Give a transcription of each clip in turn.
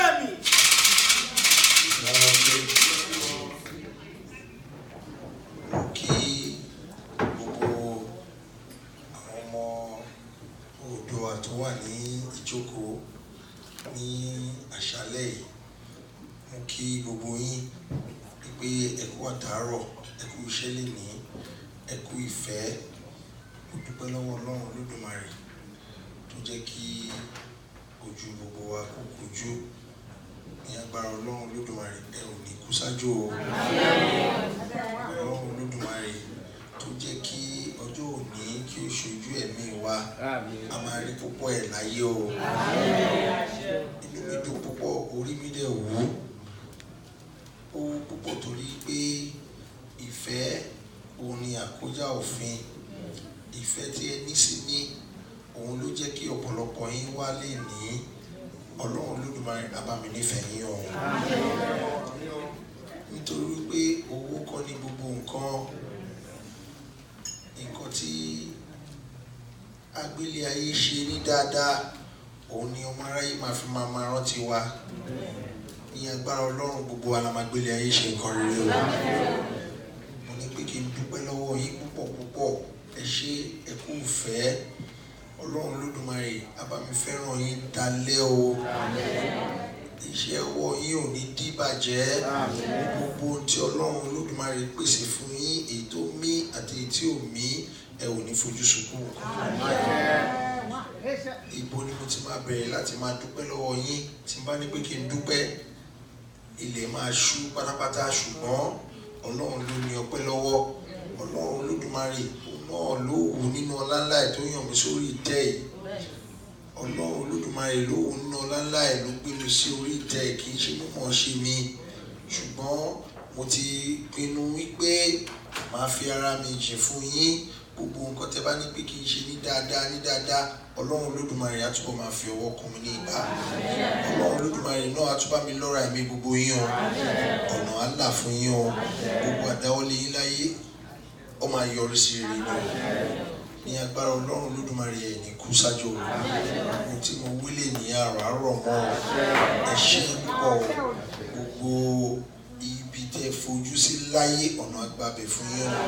ẹ̀mí. Kí gbogbo àwọn ọmọ Oòduà tó wà ní ìjókòó ní àṣálẹ́ yìí, mo kí gbogbo yín pé ẹ kú àtàárọ̀, ẹ kú iṣẹ́ lénìí, ẹ kú ìfẹ́. Mo dúpẹ́ lọ́wọ́ Ọlọ́run Olódùmarè tó jẹ́ kí ojú gbogbo wa kó kojú. Ní agbára Ọlọ́run Olódùmarè, ẹ ò ní kú sájò o. Ọlọ́run Olódùmarè tó jẹ́ kí ọjọ́ òní kí ó ṣojú ẹ̀mí wa, a máa rí púpọ̀ ẹ̀ láyé o. Inú mi dùn púpọ̀, orí mi dẹ̀ wú. Ó púpọ̀ torí pé ìfẹ́ òun ni àkójá òfin. Ìfẹ́ tí ẹ ní sí ní òun ló jẹ́ kí ọ̀pọ̀lọpọ̀ yín wá lè ní Ọlọ́run Olódùmarè á bá mi nífẹ̀ẹ́ yín o. Nítorí pé owó kọ́ ní gbogbo nǹkan. Nǹkan tí agbélé ayé ṣe ní dáadáa òun ni ọmọ aráyé máa fi máa rántí wa. Ní agbára Ọlọ́run gbogbo wa la máa gbélé ayé ṣe nǹkan rere o. Mo ní pé kí n dúpẹ́ lọ́wọ́ yín púpọ̀ púpọ̀. Ẹ ṣé, ẹ kú ìfẹ́. Ọlọ́run Olódùmarè á bá mi fẹ́ràn yín dalẹ́ o. Iṣẹ́ ọwọ́ yín ò ní díbàjẹ́. Gbogbo ohun tí Ọlọ́run Olódùmarè pèsè fún yín, èyí tó mí àti èyí tí ò mí, ẹ ò ní fojú sunkún. Ibo ni mo ti máa bẹ̀rẹ̀ láti máa dúpẹ́ lọ́wọ́ yín? Tí n bá ní pé kí n dúpẹ́, ilẹ̀ máa ṣú pátápátá, ṣùgbọ́n Ọlọ́run ló ní ọpẹ́ lọ́wọ́. Ọlọ́run Olódùmarè náà ló wù nínú ọlá ńlá ẹ̀ tó yàn mí sórí ìtẹ́ yìí. Ọlọ́run Olódùmarè ló wù nínú ọlá ńlá ẹ̀ ló gbé mi sí orí ìtẹ́ yìí. Kì í ṣe mímọ̀ ṣe mi, ṣùgbọ́n mo ti pinnu wípé màá fi ara mi jìn fún yín. Gbogbo nǹkan tẹ́ bá ní pé kí n ṣe ní dáadáa, Ọlọ́run Olódùmarè á túbọ̀ máa fi ọwọ́ kún mi ní ìgbà. Ọlọ́run Olódùmarè náà á túbọ̀ mi lọ́ra ẹ̀mí gbogbo yín o. Ọ̀nà á là fún yín o. Gbogbo àdáwọ́lé yín láyé ó máa yọrí sí rere ni o. Ní agbára Ọlọ́run Olódùmarè ẹ̀ ní kú sájò o. Ohun tí mo wílé ní àràárọ̀ mọ́ ẹ ṣé púpọ̀. Gbogbo ibi tẹ́ fojú sí láyé ọ̀nà àgbàbẹ̀ fún yín o.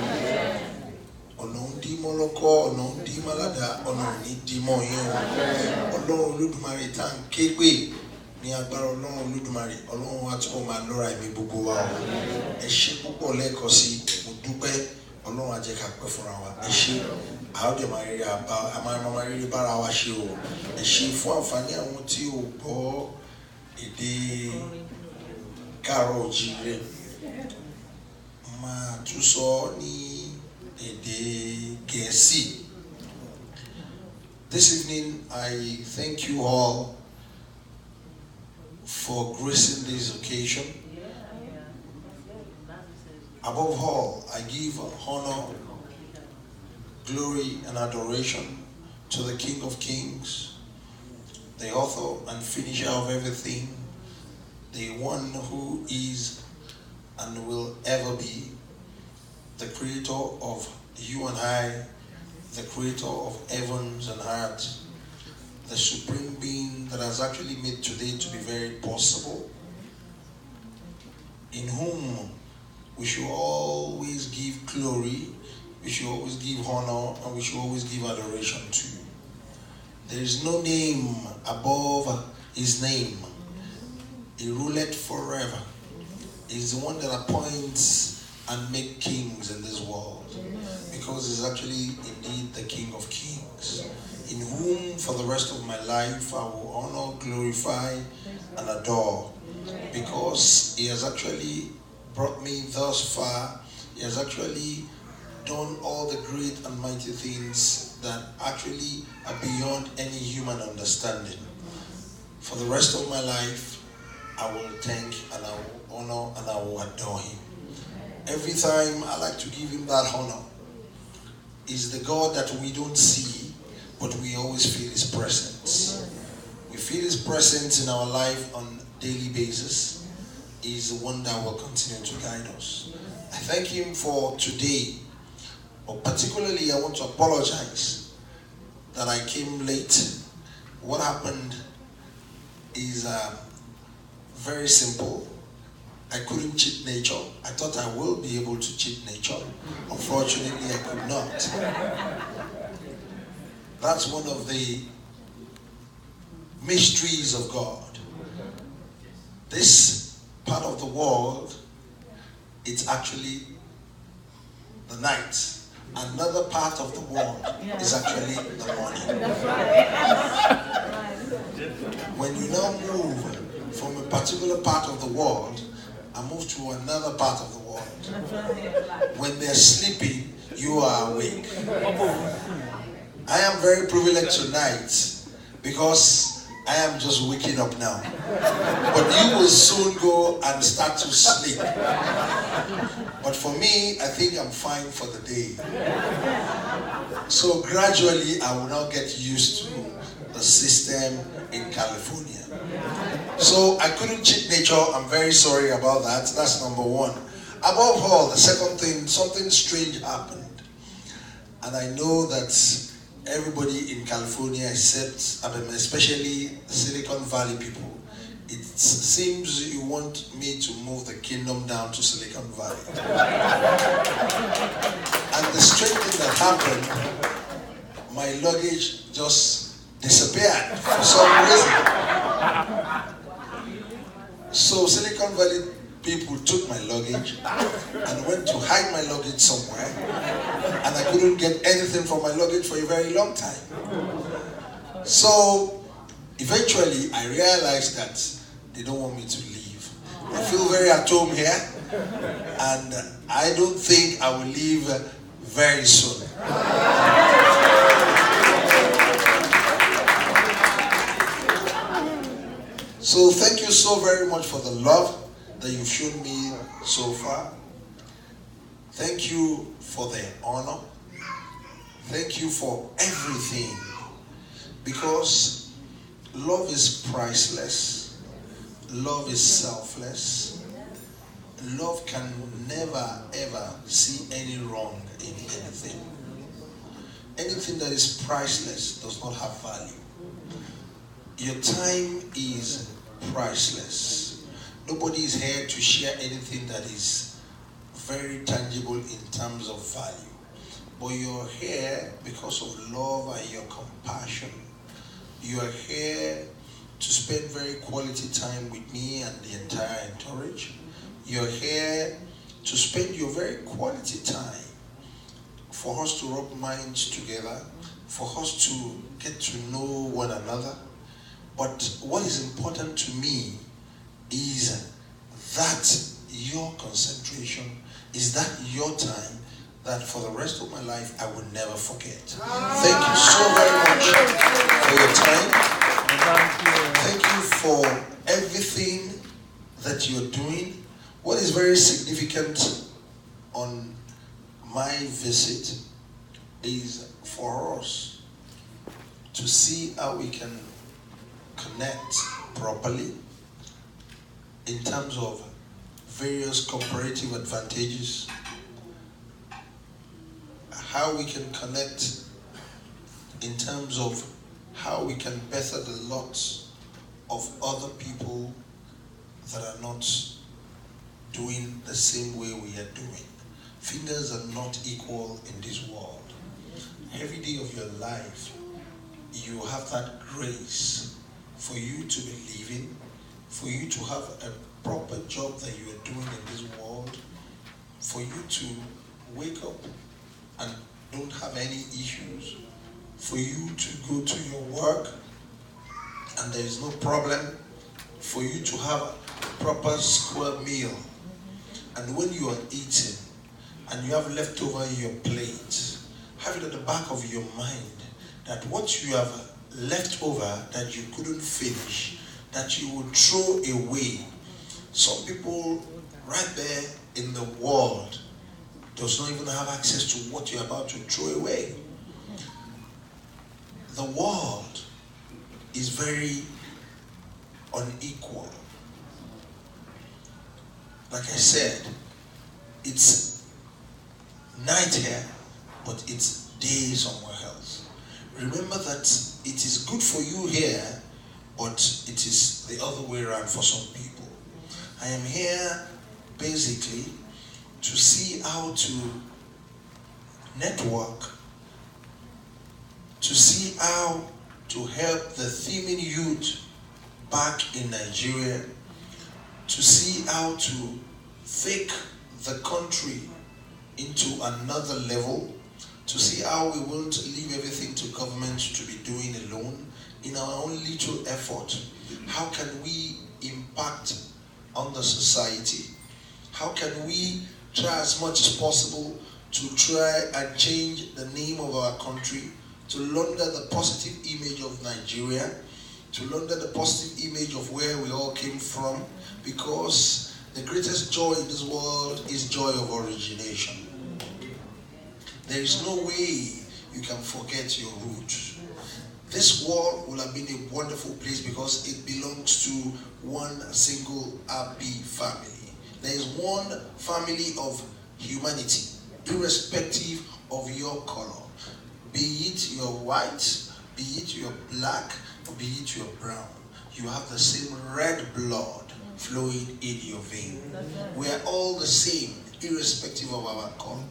Ọ̀nà ń dí mọ́ lọ́kọ́, ọ̀nà ń dí mọ́ ládàá, ọ̀nà ò ní dí mọ́ yín o. Ọlọ́run Olódùmarè tá à ń ké pè ní agbára Ọlọ́run Olódùmarè, Ọlọ́run á túbọ̀ máa lọ́ra ẹ̀mí gbogbo wa o. Ẹ ṣé púpọ̀ lẹ́ẹ̀kan sí, mo dúpẹ́. Ọlọ́run á jẹ́ ká pẹ́ fúnra wa. Ẹ ṣé, àádọ́ máa rí bára wa ṣe o. Ẹ ṣé fún àǹfààní àwọn tí ò gbọ́ èdè Káàárọ̀ Oòjíire. Máa tún sọ ní èdè Gẹ̀ẹ́sì. This evening, I thank you all for gracing this occasion. Above all, I give honor, glory, and adoration to the King of Kings, the author and finisher of everything, the one who is and will ever be, the creator of you and I, the creator of heavens and earth, the supreme being that has actually made today to be very possible, in whom we should always give glory, we should always give honor, and we should always give adoration to. There is no name above his name. He ruleth forever. He is the one that appoints and makes kings in this world, because he's actually indeed the King of Kings, in whom for the rest of my life I will honor, glorify, and adore, because he has actually brought me thus far. He has actually done all the great and mighty things that actually are beyond any human understanding. For the rest of my life, I will thank and I will honor and I will adore him. Every time I like to give him that honor. He's the God that we don't see, but we always feel his presence. We feel his presence in our life on a daily basis. He's the one that will continue to guide us. I thank him for today, but particularly I want to apologize that I came late. What happened is Very simple. I couldn't cheat nature. I thought I will be able to cheat nature. Unfortunately, I could not. That's one of the mysteries of God. This part of the world, it's actually the night. Another part of the world is actually the morning. When you now move from a particular part of the world and move to another part of the world, when they're sleeping, you are awake. I am very privileged tonight because I am just waking up now. But you will soon go and start to sleep. But for me, I think I'm fine for the day. So gradually, I will now get used to the system in California. So I couldn't cheat nature. I'm very sorry about that. That's number one. Above all, the second thing, something strange happened. And I know that everybody in California, especially Silicon Valley people, it seems you want me to move the kingdom down to Silicon Valley. And the strange thing that happened, my luggage just disappeared for some reason. So Silicon Valley people took my luggage and went to hide my luggage somewhere, and I couldn't get anything from my luggage for a very long time. So eventually I realized that they don't want me to leave. I feel very at home here, and I don't think I will leave very soon. So thank you so very much for the love that you've shown me so far. Thank you for the honor. Thank you for everything. Because love is priceless. Love is selfless. Love can never ever see any wrong in anything. Anything that is priceless does not have value. Your time is priceless. Nobody is here to share anything that is very tangible in terms of value. But you're here because of love and your compassion. You are here to spend very quality time with me and the entire entourage. You're here to spend your very quality time for us to rub minds together, for us to get to know one another. But what is important to me is that your concentration, is that your time, that for the rest of my life I will never forget. Thank you so very much for your time. Thank you for everything that you're doing. What is very significant on my visit is for us to see how we can connect properly in terms of various comparative advantages, how we can connect in terms of how we can better the lots of other people that are not doing the same way we are doing. Fingers are not equal in this world. Every day of your life, you have that grace for you to be living, for you to have a proper job that you are doing in this world, for you to wake up and don't have any issues, for you to go to your work and there is no problem, for you to have a proper square meal. And when you are eating and you have leftover in your plate, have it at the back of your mind that what you have left over that you couldn't finish, that you would throw away. Some people right there in the world does not even have access to what you're about to throw away. The world is very unequal. Like I said, it's night here, but it's day somewhere else. Remember that it is good for you here, but it is the other way around for some people. I am here basically to see how to network, to see how to help the thieving youth back in Nigeria, to see how to take the country into another level, to see how we won't leave everything to government to be doing alone. In our own little effort, how can we impact on the society? How can we try as much as possible to try and change the name of our country, to launder the positive image of Nigeria, to launder the positive image of where we all came from, because the greatest joy in this world is joy of origination. There is no way you can forget your roots. This world would have been a wonderful place because it belongs to one single happy family. There is one family of humanity, irrespective of your color. Be it your white, be it your black, or be it your brown. You have the same red blood flowing in your vein. We are all the same, irrespective of our color.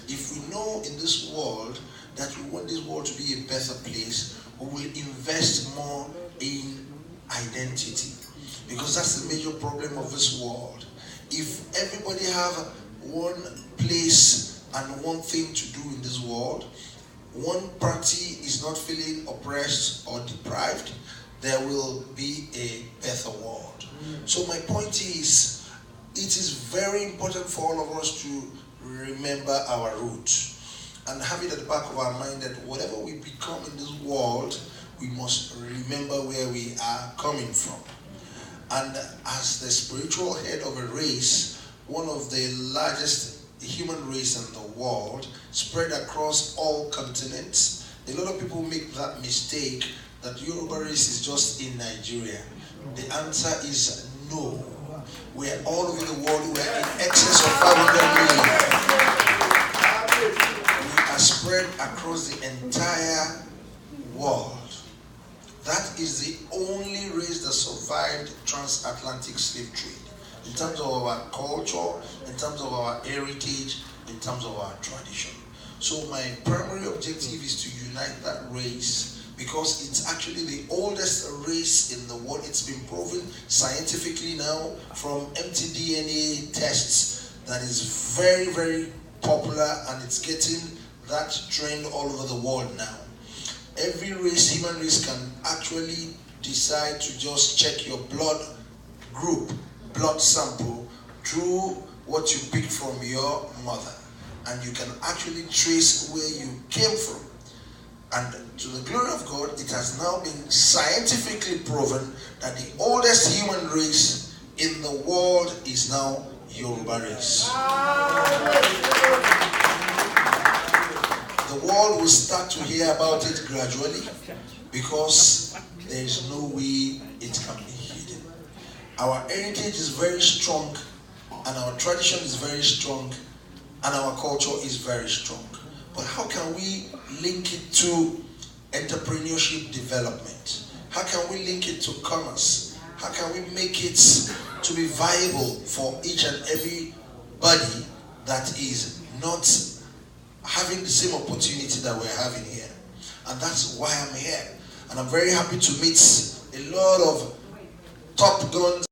If we know in this world that we want this world to be a better place, we will invest more in identity. Because that's the major problem of this world. If everybody have one place and one thing to do in this world, one party is not feeling oppressed or deprived, there will be a better world. So my point is, it is very important for all of us to remember our roots and have it at the back of our mind that whatever we become in this world, we must remember where we are coming from. And as the spiritual head of a race, one of the largest human race in the world, spread across all continents, a lot of people make that mistake that Yoruba race is just in Nigeria. The answer is no. We are all over the world. We are in excess of 500 million. We are spread across the entire world. That is the only race that survived transatlantic slave trade. In terms of our culture, in terms of our heritage, in terms of our tradition. So my primary objective is to unite that race, because it's actually the oldest race in the world. It's been proven scientifically now from mtDNA tests that is very, very popular, and it's getting that trend all over the world now. Every race, human race, can actually decide to just check your blood group, blood sample, through what you picked from your mother. And you can actually trace where you came from. And to the glory of God, it has now been scientifically proven that the oldest human race in the world is now Yoruba race. The world will start to hear about it gradually, because there is no way it can be hidden. Our heritage is very strong, and our tradition is very strong, and our culture is very strong. But how can we link it to entrepreneurship development? How can we link it to commerce? How can we make it to be viable for each and everybody that is not having the same opportunity that we're having here? And that's why I'm here. And I'm very happy to meet a lot of top guns